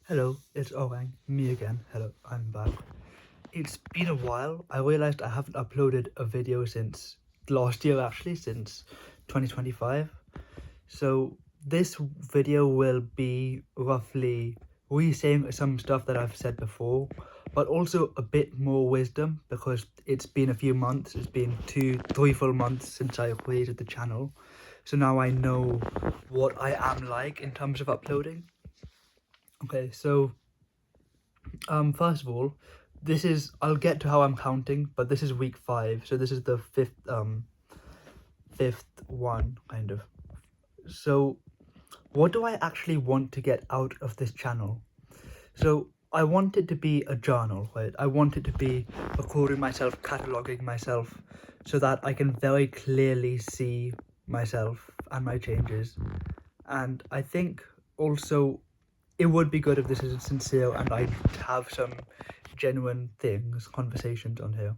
Hello, it's Orang, me again. Hello, I'm back. It's been a while. I realized I haven't uploaded a video since last year, actually, since 2025. So this video will be roughly re-saying some stuff that I've said before, but also a bit more wisdom because it's been a few months. It's been 3 full months since I created the channel. So now I know what I am like in terms of uploading. Okay, so first of all, I'll get to how I'm counting, but this is week 5, so this is the fifth one, kind of. So what do I actually want to get out of this channel? So I want it to be a journal, right? I want it to be recording myself, cataloging myself, so that I can very clearly see myself and my changes. And I think also it would be good if this is sincere and I have some genuine conversations on here.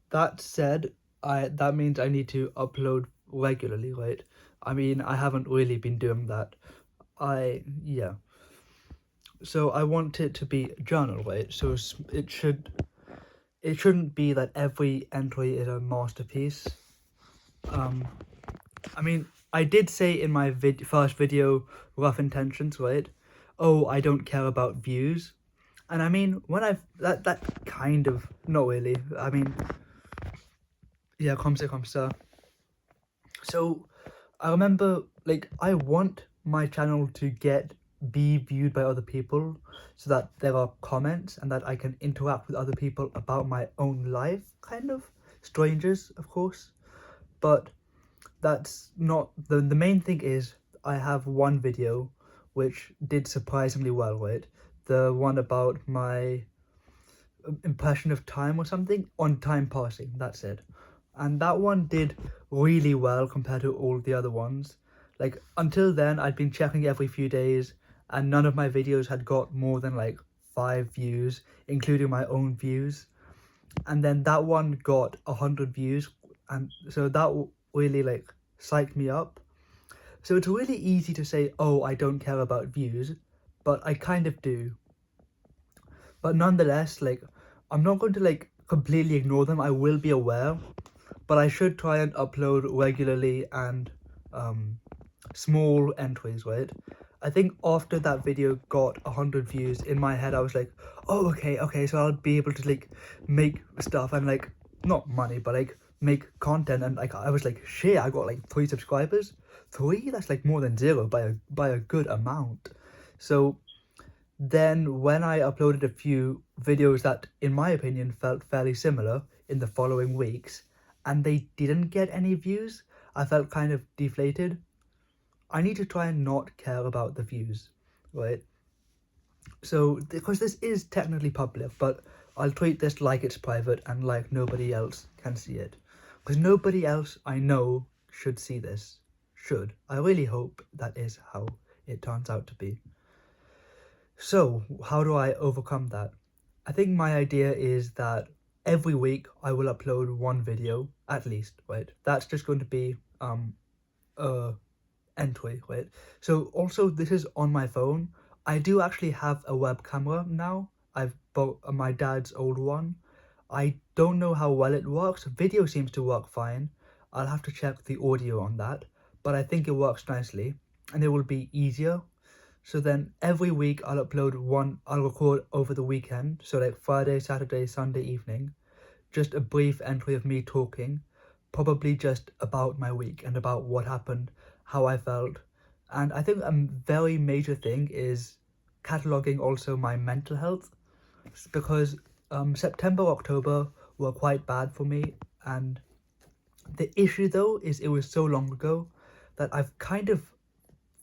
That said, that means I need to upload regularly, right? I mean, I haven't really been doing that. Yeah. So I want it to be a journal, right? So it shouldn't be that every entry is a masterpiece. I mean, I did say in my first video, rough intentions, right? Oh, I don't care about views. And I mean, when that kind of, not really. I mean, yeah, comme ça. So I remember, like, I want my channel to be viewed by other people so that there are comments and that I can interact with other people about my own life, kind of. Strangers, of course. But that's not the main thing. Is I have one video which did surprisingly well, right? The one about my impression of time or something, on time passing, that's it. And that one did really well compared to all the other ones. Like, until then I'd been checking every few days and none of my videos had got more than like 5 views, including my own views. And then that one got 100 views, and so that really like psyched me up. So it's really easy to say, oh, I don't care about views, but I kind of do. But nonetheless, like, I'm not going to like completely ignore them. I will be aware, but I should try and upload regularly and small entries, right? I think after that video got 100 views, in my head I was like, oh, okay, so I'll be able to like make stuff and like, not money, but like make content. And like I was like, shit, I got like 3 subscribers. 3? That's like more than 0 by a good amount. So then when I uploaded a few videos that, in my opinion, felt fairly similar in the following weeks, and they didn't get any views, I felt kind of deflated. I need to try and not care about the views, right? So, because this is technically public, but I'll treat this like it's private and like nobody else can see it. Because nobody else I know should see this. Should. I really hope that is how it turns out to be. So, how do I overcome that? I think my idea is that every week I will upload one video, at least, right? That's just going to be a entry, right? So also, this is on my phone. I do actually have a web camera now. I've bought my dad's old one. I don't know how well it works. Video seems to work fine. I'll have to check the audio on that, but I think it works nicely and it will be easier. So then every week I'll upload one, I'll record over the weekend. So like Friday, Saturday, Sunday evening, just a brief entry of me talking, probably just about my week and about what happened, how I felt. And I think a very major thing is cataloging also my mental health, because September, October were quite bad for me. And the issue though is it was so long ago that I've kind of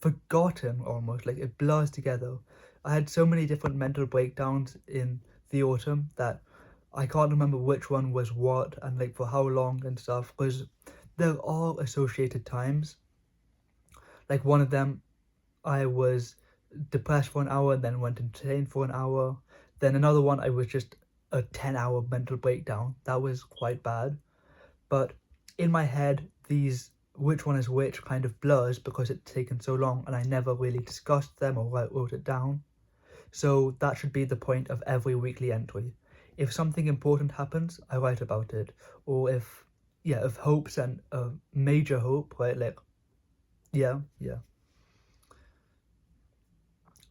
forgotten, almost like it blurs together. I had so many different mental breakdowns in the autumn that I can't remember which one was what and like for how long and stuff, because there are associated times. Like one of them, I was depressed for an hour and then went insane for an hour. Then another one, I was just a 10-hour mental breakdown. That was quite bad. But in my head, these which one is which kind of blurs because it's taken so long and I never really discussed them or wrote it down. So that should be the point of every weekly entry. If something important happens, I write about it. Or if hope and a major hope, right? Like, yeah.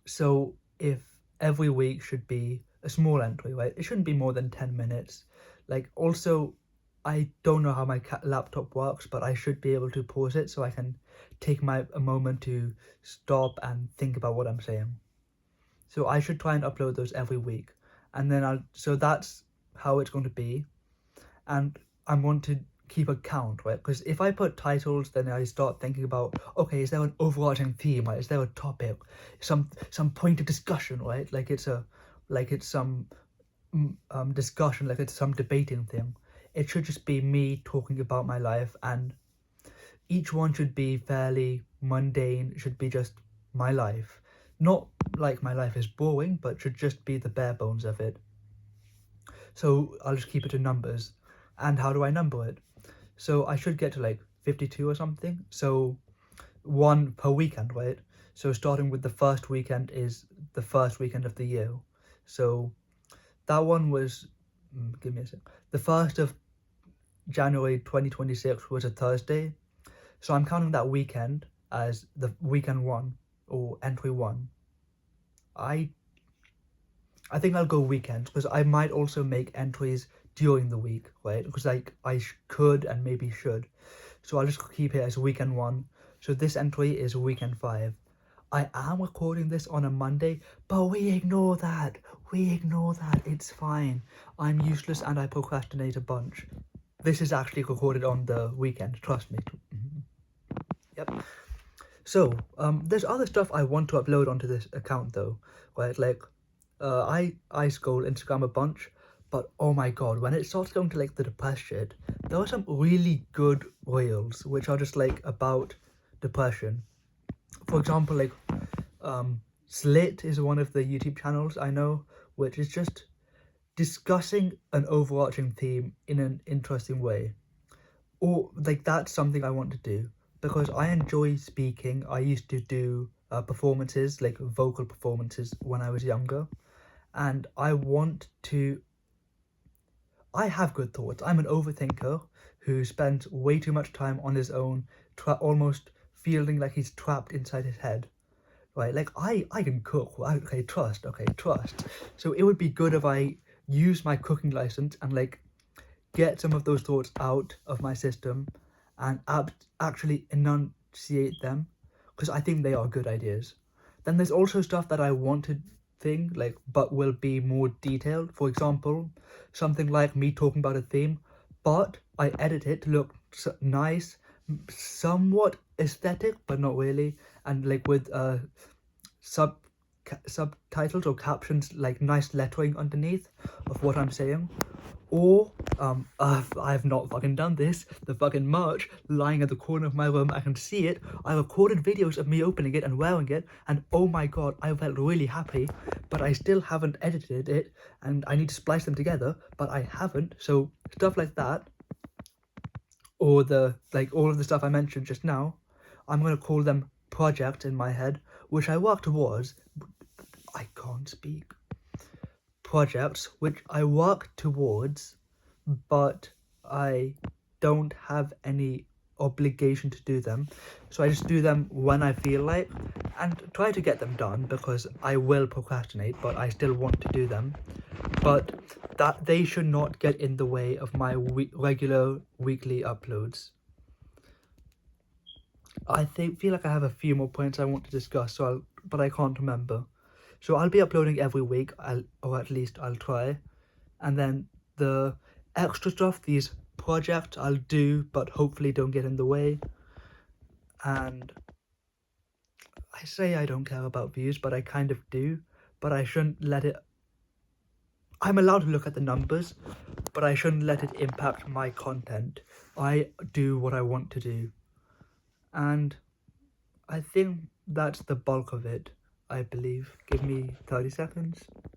So if every week should be a small entry, right? It shouldn't be more than 10 minutes. Like, also, I don't know how my laptop works, but I should be able to pause it so I can take a moment to stop and think about what I'm saying. So I should try and upload those every week. And then so that's how it's going to be. And I want to keep a count, right? Because if I put titles, then I start thinking about, okay, is there an overarching theme, right? Is there a topic, some point of discussion, right? Like it's some discussion, like it's some debating thing. It should just be me talking about my life, and each one should be fairly mundane. It should be just my life, not like my life is boring, but should just be the bare bones of it. So I'll just keep it to numbers. And how do I number it? So I should get to like 52 or something. So one per weekend, right? So starting with the first weekend is the first weekend of the year. So that one was, give me a sec. The 1st of January 2026 was a Thursday. So I'm counting that weekend as the weekend one or entry one. I think I'll go weekends because I might also make entries during the week, right? Because like I could and maybe should. So I'll just keep it as weekend one. So this entry is weekend 5. I am recording this on a Monday, but we ignore that. It's fine. I'm useless and I procrastinate a bunch. This is actually recorded on the weekend, trust me. Yep. So, there's other stuff I want to upload onto this account though, right? Like, I scroll Instagram a bunch, but oh my god, when it starts going to like the depressed shit, there are some really good reels which are just like about depression. For example, like Slit is one of the YouTube channels I know, which is just discussing an overarching theme in an interesting way. Or like that's something I want to do because I enjoy speaking. I used to do performances, like vocal performances when I was younger, and I have good thoughts. I'm an overthinker who spends way too much time on his own, almost feeling like he's trapped inside his head, right? Like I can cook. Okay, trust. So it would be good if I use my cooking license and like get some of those thoughts out of my system and actually enunciate them, because I think they are good ideas. Then there's also stuff that I want to think like but will be more detailed. For example, something like me talking about a theme, but I edit it to look nice, somewhat aesthetic but not really, and like with subtitles or captions, like nice lettering underneath of what I'm saying. Or I've not fucking done this. The fucking merch lying at the corner of my room, I can see it. I recorded videos of me opening it and wearing it, and oh my god, I felt really happy, but I still haven't edited it, and I need to splice them together, but I haven't. So stuff like that, or all of the stuff I mentioned just now, I'm gonna call them projects in my head, which I work towards. I can't speak. Projects which I work towards, but I don't have any obligation to do them. So I just do them when I feel like and try to get them done, because I will procrastinate, but I still want to do them. But that they should not get in the way of my regular weekly uploads. I feel like I have a few more points I want to discuss, but I can't remember. So I'll be uploading every week, or at least I'll try. And then the extra stuff, these projects, I'll do, but hopefully don't get in the way. And I say I don't care about views, but I kind of do. But I shouldn't let it... I'm allowed to look at the numbers, but I shouldn't let it impact my content. I do what I want to do. And I think that's the bulk of it, I believe. Give me 30 seconds.